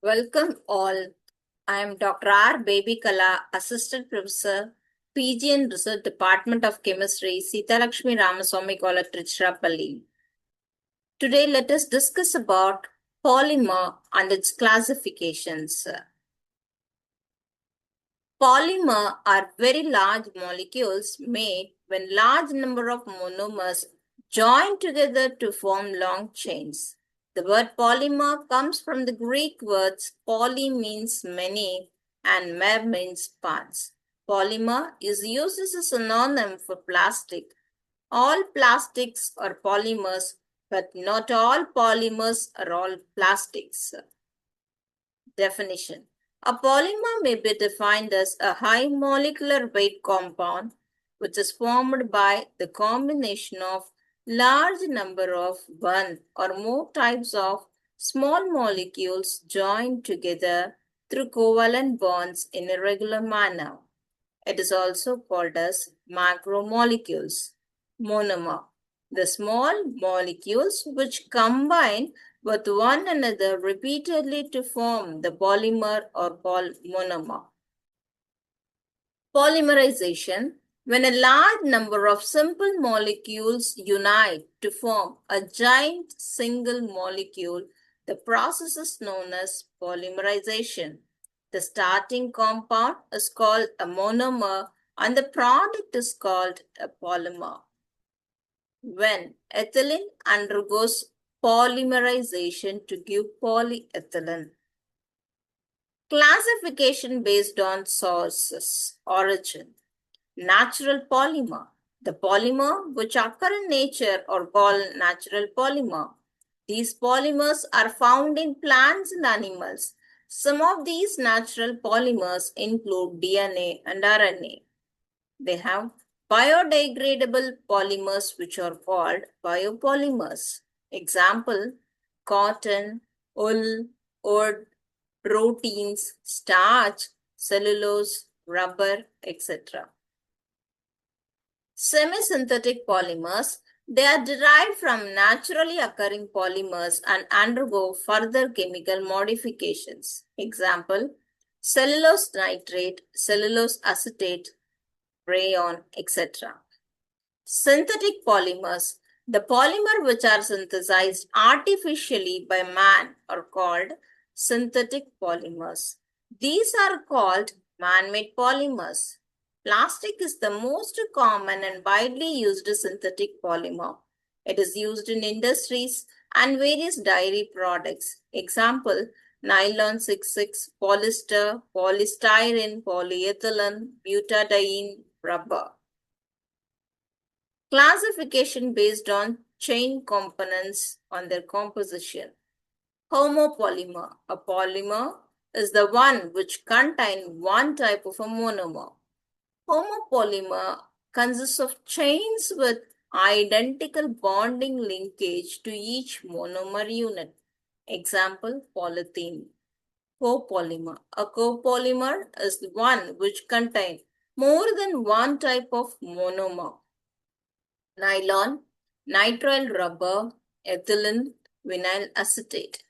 Welcome all. I am Dr. R. Babykala, Assistant Professor, PG and Research Department of Chemistry, Sithalakshmi Ramaswamy College, Tiruchirappalli. Today, let us discuss about polymer and its classifications. Polymer are very large molecules made when large number of monomers join together to form long chains. The word polymer comes from the Greek words poly means many and mer means parts. Polymer is used as a synonym for plastic. All plastics are polymers, but not all polymers are all plastics. Definition. A polymer may be defined as a high molecular weight compound which is formed by the combination of large number of one or more types of small molecules joined together through covalent bonds in a regular manner. It is also called as macromolecules. Monomer. The small molecules which combine with one another repeatedly to form the polymer or monomer. Polymerization. When a large number of simple molecules unite to form a giant single molecule, the process is known as polymerization. The starting compound is called a monomer and the product is called a polymer. When ethylene undergoes polymerization to give polyethylene. Classification based on sources, origin. Natural polymer. The polymer which occur in nature are called natural polymer. These polymers are found in plants and animals. Some of these natural polymers include DNA and RNA. They have biodegradable polymers which are called biopolymers. Example, cotton, wool, wood, proteins, starch, cellulose, rubber, etc. Semi-synthetic polymers, they are derived from naturally occurring polymers and undergo further chemical modifications. Example, cellulose nitrate, cellulose acetate, rayon, etc. Synthetic polymers, the polymer which are synthesized artificially by man are called synthetic polymers. These are called man-made polymers. Plastic is the most common and widely used synthetic polymer. It is used in industries and various dairy products. Example, nylon 66, polyester, polystyrene, polyethylene, butadiene, rubber. Classification based on chain components on their composition. Homopolymer. A polymer is the one which contains one type of a monomer. Homopolymer consists of chains with identical bonding linkage to each monomer unit. Example, polythene. Copolymer. A copolymer is the one which contains more than one type of monomer. Nylon, nitrile rubber, ethylene, vinyl acetate.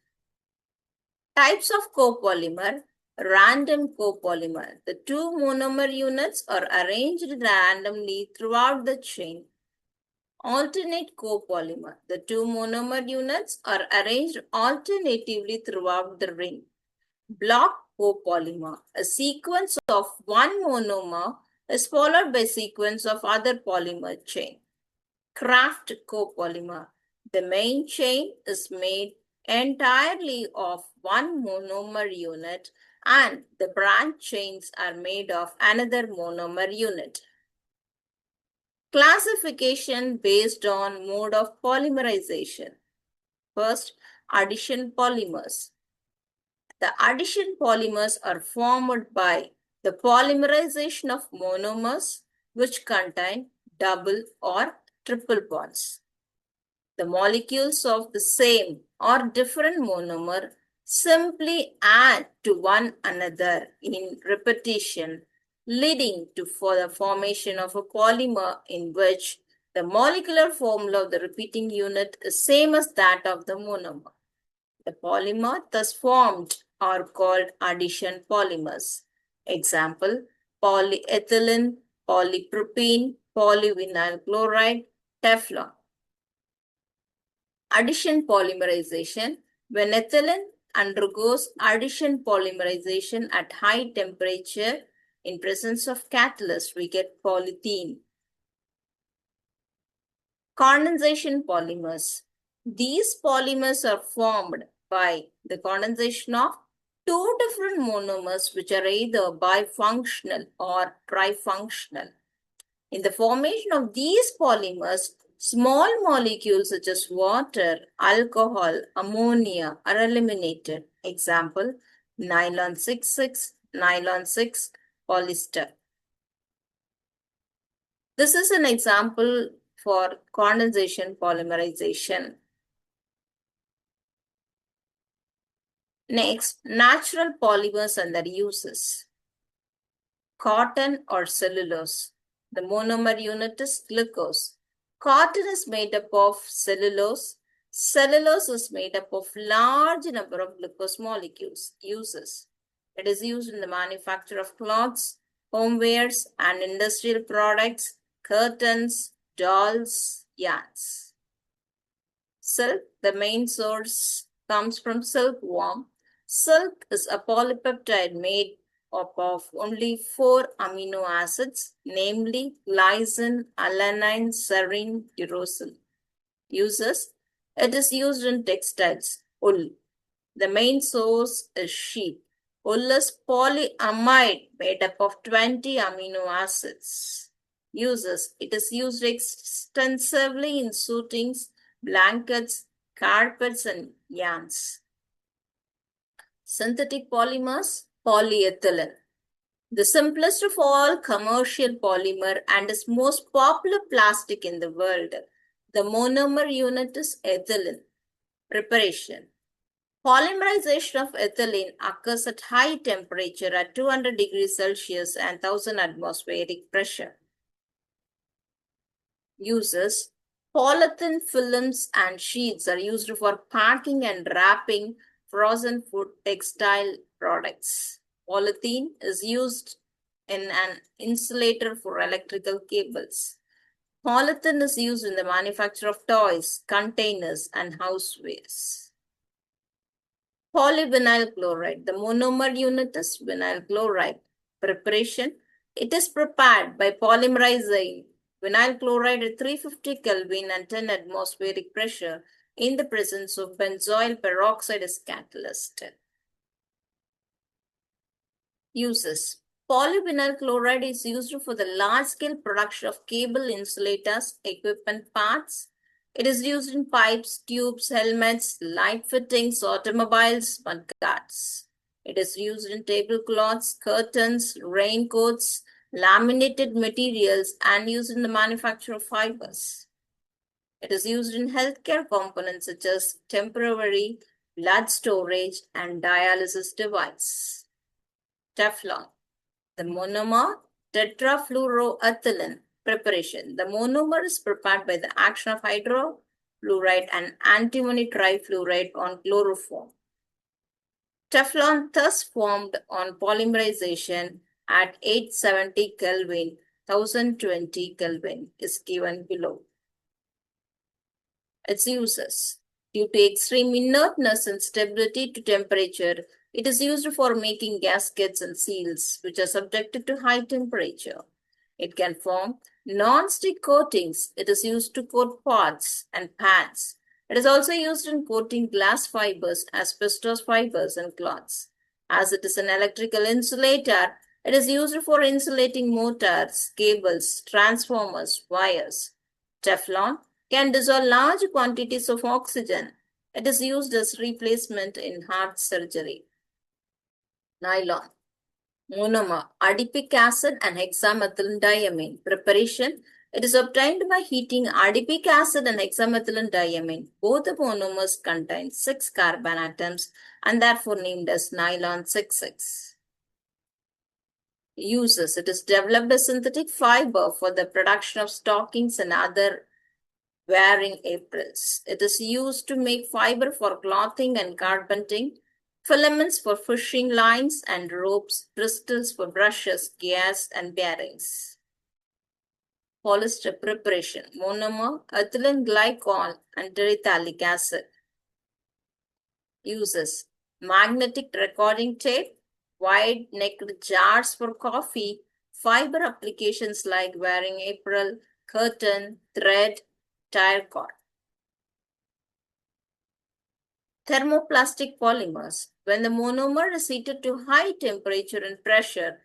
Types of copolymer. Random copolymer. The two monomer units are arranged randomly throughout the chain. Alternate copolymer. The two monomer units are arranged alternatively throughout the ring. Block copolymer. A sequence of one monomer is followed by a sequence of other polymer chain. Craft copolymer. The main chain is made entirely of one monomer unit and the branch chains are made of another monomer unit. Classification based on mode of polymerization. First, addition polymers. The addition polymers are formed by the polymerization of monomers which contain double or triple bonds. The molecules of the same or different monomer simply add to one another in repetition, leading to the formation of a polymer in which the molecular formula of the repeating unit is same as that of the monomer. The polymer thus formed are called addition polymers. Example, polyethylene, polypropylene, polyvinyl chloride, Teflon. Addition polymerization. When ethylene undergoes addition polymerization at high temperature in presence of catalyst, we get polythene. Condensation polymers. These polymers are formed by the condensation of two different monomers which are either bifunctional or trifunctional. In the formation of these polymers, small molecules such as water, alcohol, ammonia are eliminated. Example, nylon 6,6, nylon 6, polyester. This is an example for condensation polymerization. Next, natural polymers and their uses. Cotton or cellulose. The monomer unit is glucose. Cotton is made up of cellulose. Cellulose is made up of large number of glucose molecules. Uses. It is used in the manufacture of cloths, homewares, and industrial products, curtains, dolls, yarns. Silk, the main source comes from silkworm. Silk is a polypeptide made up of only 4 amino acids, namely glycine, alanine, serine, uracil. Uses. It is used in textiles. Wool. The main source is sheep. Wool is polyamide made up of 20 amino acids. Uses. It is used extensively in suitings, blankets, carpets, and yarns. Synthetic polymers, polyethylene. The simplest of all commercial polymer and is most popular plastic in the world. The monomer unit is ethylene. Preparation. Polymerization of ethylene occurs at high temperature at 200 degrees Celsius and 1000 atmospheric pressure. Uses. Polythene films and sheets are used for packing and wrapping frozen food textile products. Polythene is used in an insulator for electrical cables. Polythene is used in the manufacture of toys, containers, and housewares. Polyvinyl chloride. The monomer unit is vinyl chloride. Preparation. It is prepared by polymerizing vinyl chloride at 350 Kelvin and 10 atmospheric pressure in the presence of benzoyl peroxide as catalyst. Uses. Polyvinyl chloride is used for the large-scale production of cable insulators, equipment parts. It is used in pipes, tubes, helmets, light fittings, automobiles, mudguards. It is used in tablecloths, curtains, raincoats, laminated materials, and used in the manufacture of fibers. It is used in healthcare components such as temporary blood storage and dialysis device. Teflon. The monomer tetrafluoroethylene. Preparation. The monomer is prepared by the action of hydrofluoride and antimony trifluoride on chloroform. Teflon thus formed on polymerization at 870 Kelvin, 1020 Kelvin is given below. Its uses. Due to extreme inertness and stability to temperature, it is used for making gaskets and seals, which are subjected to high temperature. It can form non-stick coatings. It is used to coat pots and pans. It is also used in coating glass fibers, asbestos fibers, and cloths. As it is an electrical insulator, it is used for insulating motors, cables, transformers, wires. Teflon can dissolve large quantities of oxygen. It is used as replacement in heart surgery. Nylon. Monomer, adipic acid and hexamethyldiamine. Preparation. It is obtained by heating adipic acid and hexamethyldiamine. Both the monomers contain 6 carbon atoms and therefore named as nylon 6,6. Uses. It is developed as synthetic fiber for the production of stockings and other wearing aprons. It is used to make fiber for clothing and carpeting, filaments for fishing lines and ropes, crystals for brushes, gears, and bearings. Polyester preparation, monomer, ethylene glycol, and terephthalic acid. Uses: magnetic recording tape, wide-necked jars for coffee, fiber applications like wearing apparel, curtain, thread, tire cord. Thermoplastic polymers. When the monomer is heated to high temperature and pressure,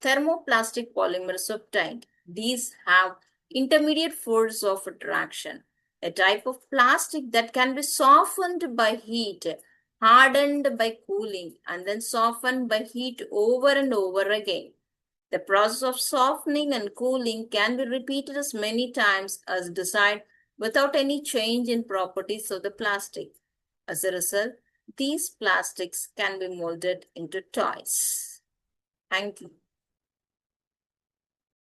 thermoplastic polymers obtained. These have intermediate force of attraction, a type of plastic that can be softened by heat, hardened by cooling, and then softened by heat over and over again. The process of softening and cooling can be repeated as many times as desired without any change in properties of the plastic. As a result, these plastics can be molded into toys. Thank you.